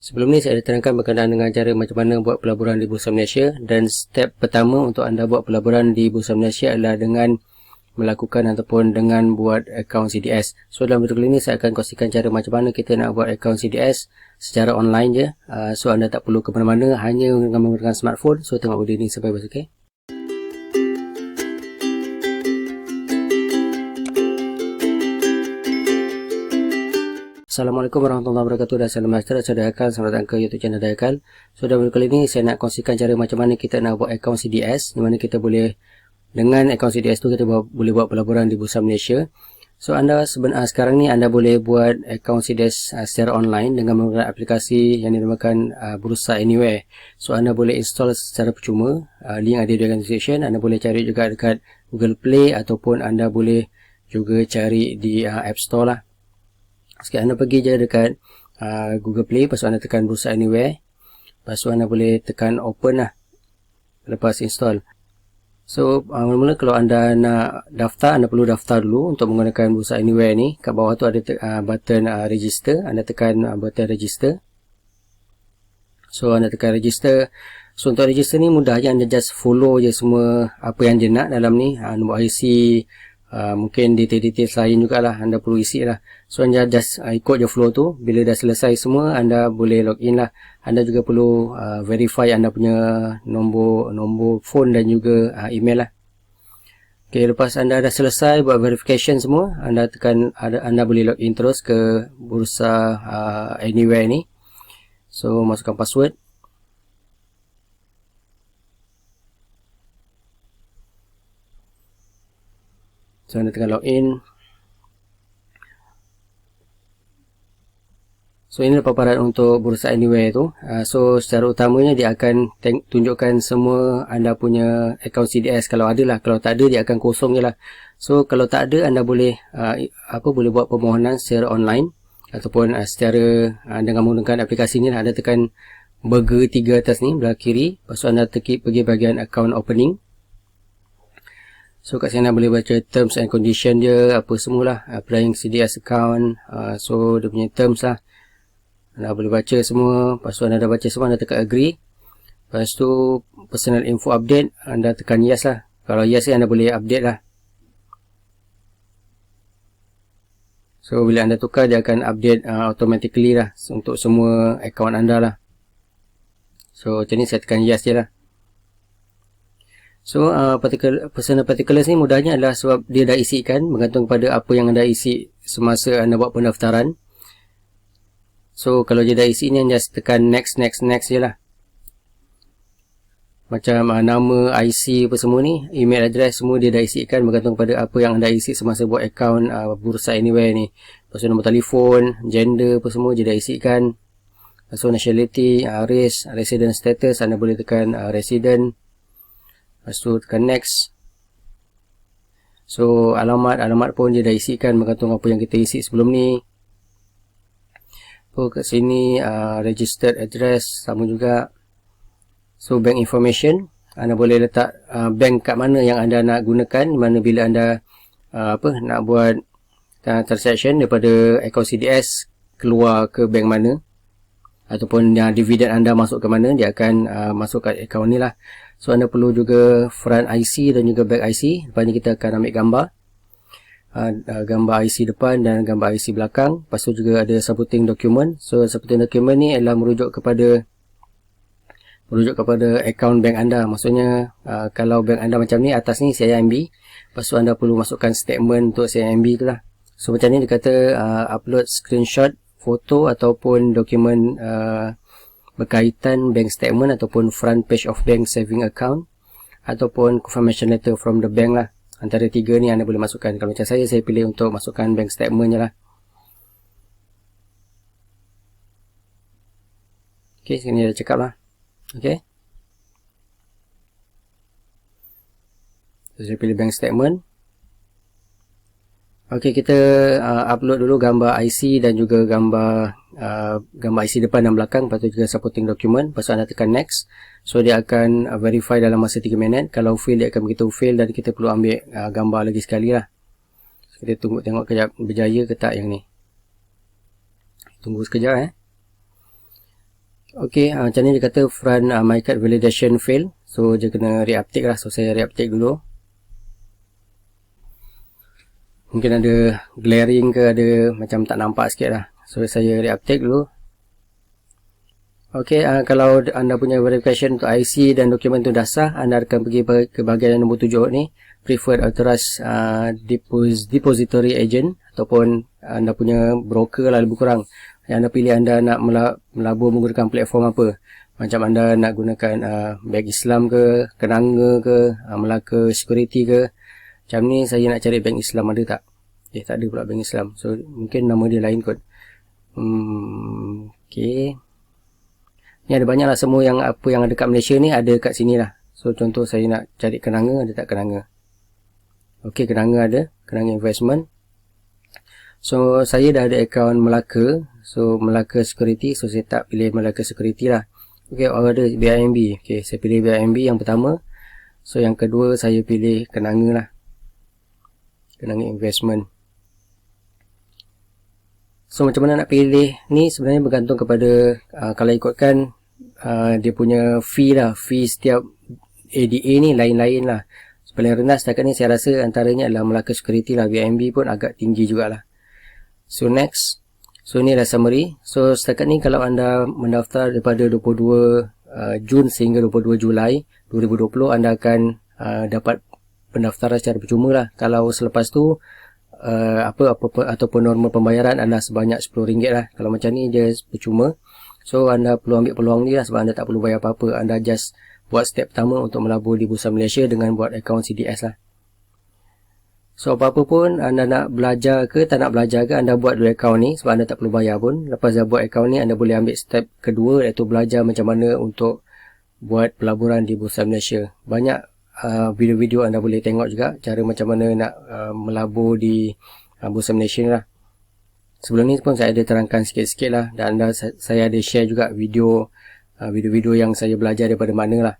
Sebelum ni saya ada terangkan berkenaan dengan cara macam mana buat pelaburan di Bursa Malaysia, dan step pertama untuk anda buat pelaburan di Bursa Malaysia adalah dengan melakukan ataupun dengan buat akaun CDS. So dalam video kali ini saya akan kongsikan cara macam mana kita nak buat akaun CDS secara online je. So anda tak perlu ke mana-mana, hanya dengan menggunakan smartphone. So tengok video ni sampai habis, okey? Assalamualaikum warahmatullahi wabarakatuh, dan salam sejahtera. Saya Dayakal, selamat datang ke YouTube channel Dayakal. So dalam video kali ini saya nak kongsikan cara macam mana kita nak buat akaun CDS, di mana kita boleh dengan akaun CDS tu kita boleh buat pelaburan di Bursa Malaysia. So anda sekarang ni anda boleh buat akaun CDS secara online dengan menggunakan aplikasi yang dinamakan Bursa Anywhere. So anda boleh install secara percuma, link ada di description. Anda boleh cari juga dekat Google Play ataupun anda boleh juga cari di App Store lah. Sekarang anda pergi je dekat Google Play, lepas tu anda tekan Bursa Anywhere, lepas tu anda boleh tekan open lah lepas install. So mula-mula kalau anda nak daftar, anda perlu daftar dulu untuk menggunakan Bursa Anywhere ni. Kat bawah tu ada button register, anda tekan button register. So anda tekan register. So untuk register ni mudah je, anda just follow je semua apa yang dia nak dalam ni, nombor IC, mungkin detail-detail lain jugalah anda perlu isi lah. So anda just ikut je flow tu. Bila dah selesai semua, anda boleh login lah. Anda juga perlu verify anda punya nombor phone dan juga email lah. Okay, lepas anda dah selesai buat verification semua, anda tekan anda boleh login terus ke Bursa Anywhere ni. So masukkan password. So anda tekan login. So ini paparan untuk Bursa Anywhere tu. So secara utamanya dia akan tunjukkan semua anda punya akaun CDS kalau ada lah. Kalau tak ada dia akan kosong je lah. So kalau tak ada, anda boleh boleh buat permohonan secara online ataupun secara dengan menggunakan aplikasi ni lah. Anda tekan burger 3 atas ni belah kiri. Lepas tu anda pergi bahagian account opening. So kat sini anda boleh baca terms and condition dia, apa semualah, applying CDS account. So dia punya terms lah, anda boleh baca semua. Lepas tu anda dah baca semua, anda tekan agree. Lepas tu personal info update, anda tekan yes lah. Kalau yes anda boleh update lah. So bila anda tukar, dia akan update automatically lah untuk semua akaun anda lah. So macam ni, saya tekan yes je lah. So personal particulars ni mudahnya adalah sebab dia dah isikan, bergantung pada apa yang anda isi semasa anda buat pendaftaran. So kalau dia dah isi ni, just tekan next je lah. Macam nama, IC apa semua ni, email address, semua dia dah isikan, bergantung pada apa yang anda isi semasa buat akaun Bursa Anywhere ni. Lepas tu nombor telefon, gender apa semua dia dah isikan. Lepas tu nationality, race, resident status, anda boleh tekan resident. Lepas tu tekan next. So alamat pun dia dah isikan, bergantung apa yang kita isi sebelum ni. So kat sini registered address sama juga. So bank information, anda boleh letak bank kat mana yang anda nak gunakan, mana bila anda nak buat transaction daripada akaun CDS keluar ke bank mana, ataupun dividen anda masuk ke mana, dia akan masuk ke akaun ni lah. So anda perlu juga front IC dan juga back IC. Lepas ni kita akan ambil gambar, gambar IC depan dan gambar IC belakang. Lepas tu juga ada supporting document. So supporting document ni adalah merujuk kepada akaun bank anda. Maksudnya kalau bank anda macam ni, atas ni CIMB, lepas tu anda perlu masukkan statement untuk CIMB tu lah. So macam ni dia kata upload screenshot, foto ataupun dokumen berkaitan bank statement ataupun front page of bank saving account ataupun confirmation letter from the bank lah. Antara tiga ni anda boleh masukkan. Kalau macam saya pilih untuk masukkan bank statement je lah. Ok, sini dah cakap lah. Ok, so, saya pilih bank statement. Ok, kita upload dulu gambar IC dan juga gambar IC depan dan belakang. Lepas tu juga supporting document. Lepas tu anda tekan next. So dia akan verify dalam masa 3 minit. Kalau fail, dia akan beritahu fail dan kita perlu ambil gambar lagi sekali lah. So, kita tunggu tengok kejap berjaya ke tak yang ni. Tunggu sekejap Okey, macam ni dia kata front MyCard validation fail. So dia kena reupdate lah. So saya reupdate dulu. Mungkin ada glaring ke, ada macam tak nampak sikit lah. So saya reupdate dulu. Okey, kalau anda punya verification untuk IC dan dokumen tu dah sah, anda akan pergi ke bahagian nombor 7 ni, preferred authorized depository agent, ataupun anda punya broker lah lebih kurang. Yang anda pilih anda nak melabur menggunakan platform apa. Macam anda nak gunakan Bank Islam ke, Kenanga ke, Melaka Security ke. Macam ni saya nak cari Bank Islam, ada tak? Tak ada pula Bank Islam. So mungkin nama dia lain kot. Okey. Ni ada banyak lah, semua yang apa yang ada kat Malaysia ni ada kat sini lah. So contoh saya nak cari Kenanga, ada tak Kenanga? Okey, Kenanga ada, Kenanga Investment. So saya dah ada akaun Melaka. So Melaka Security, so saya tak pilih Melaka Security lah. Okey, ada BIMB. Okey, saya pilih BIMB yang pertama. So yang kedua saya pilih Kenanga lah, Kenanga Investment. So macam mana nak pilih ni sebenarnya bergantung kepada kalau ikutkan dia punya fee lah. Fee setiap ADA ni lain-lain lah. Paling rendah setakat ni saya rasa antaranya adalah Melaka Security lah. BIMB pun agak tinggi jugalah. So next. So ni adalah summary. So setakat ni kalau anda mendaftar daripada 22 Jun sehingga 22 Julai 2020, anda akan dapat pendaftaran secara percuma lah. Kalau selepas tu apa ataupun norma pembayaran anda sebanyak RM10 lah. Kalau macam ni dia percuma. So anda perlu ambil peluang ni lah, sebab anda tak perlu bayar apa-apa. Anda just buat step pertama untuk melabur di Bursa Malaysia dengan buat akaun CDS lah. So apa-apa pun anda nak belajar ke tak nak belajar ke, anda buat dulu akaun ni sebab anda tak perlu bayar pun. Lepas dah buat akaun ni, anda boleh ambil step kedua, iaitu belajar macam mana untuk buat pelaburan di Bursa Malaysia. Banyak video-video anda boleh tengok juga cara macam mana nak melabur di Bursa Malaysia lah. Sebelum ni pun saya ada terangkan sikit-sikit lah, dan saya ada share juga video-video yang saya belajar daripada mana lah.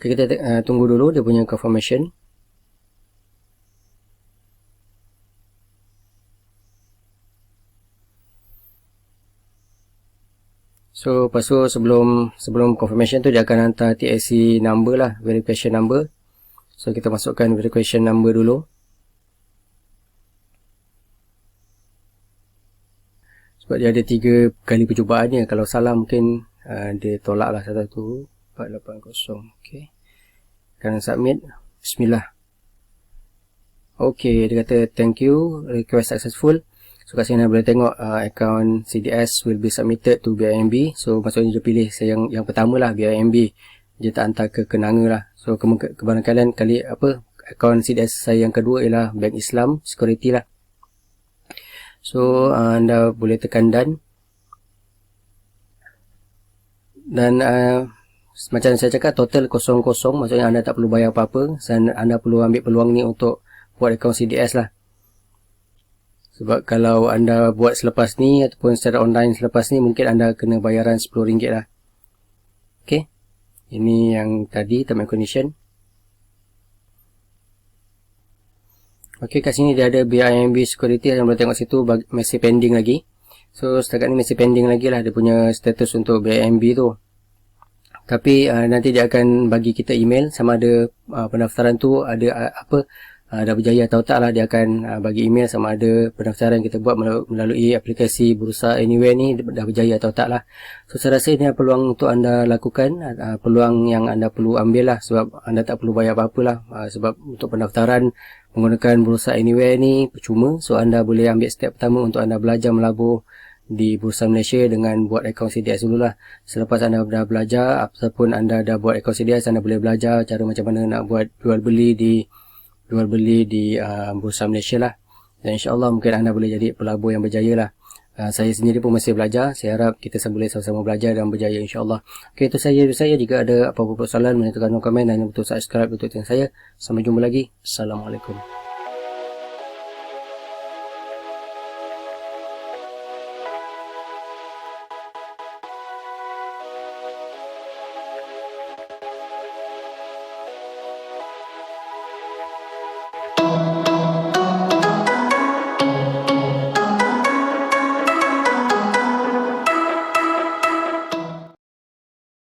Okay, kita tunggu dulu dia punya confirmation. So lepas tu sebelum confirmation tu dia akan hantar TSC number lah, verification number. So kita masukkan verification number dulu. Sebab dia ada 3 kali percubaannya. Kalau salah mungkin dia tolak lah 11480. Okay, akan submit. Bismillah. Okay, dia kata thank you, request successful. So kat sini anda boleh tengok account CDS will be submitted to BIMB. So maksudnya dia pilih yang pertama lah, BIMB. Dia tak hantar ke Kenanga lah. So kebarangkalian account CDS saya yang kedua ialah Bank Islam Security lah. So anda boleh tekan done. Dan macam saya cakap, total kosong-kosong. Maksudnya anda tak perlu bayar apa-apa. Anda perlu ambil peluang ni untuk buat account CDS lah. Sebab kalau anda buat selepas ni ataupun secara online selepas ni, mungkin anda kena bayaran RM10 lah. Okay, ini yang tadi term and condition. Okay, kat sini dia ada BIMB Security, yang boleh tengok situ masih pending lagi. So setakat ni masih pending lagi lah dia punya status untuk BIMB tu. Tapi nanti dia akan bagi kita email sama ada pendaftaran tu ada dah berjaya atau tak lah. Dia akan bagi email sama ada pendaftaran kita buat melalui aplikasi Bursa Anywhere ni dah berjaya atau tak lah. So saya rasa ini peluang untuk anda lakukan, peluang yang anda perlu ambil lah, sebab anda tak perlu bayar apa-apa lah. Sebab untuk pendaftaran menggunakan Bursa Anywhere ni percuma. So anda boleh ambil step pertama untuk anda belajar melabur di Bursa Malaysia dengan buat akaun CDS dulu lah. Selepas anda dah belajar ataupun anda dah buat akaun CDS, anda boleh belajar cara macam mana nak buat jual beli di Bursa Malaysia lah. Dan insyaAllah mungkin anda boleh jadi pelabur yang berjaya lah. Saya sendiri pun masih belajar. Saya harap kita boleh sama-sama belajar dan berjaya insyaAllah. Ok, itu saya. Jika ada apa-apa persoalan, menentukan komen dan betul subscribe untuk channel saya. Sampai jumpa lagi. Assalamualaikum.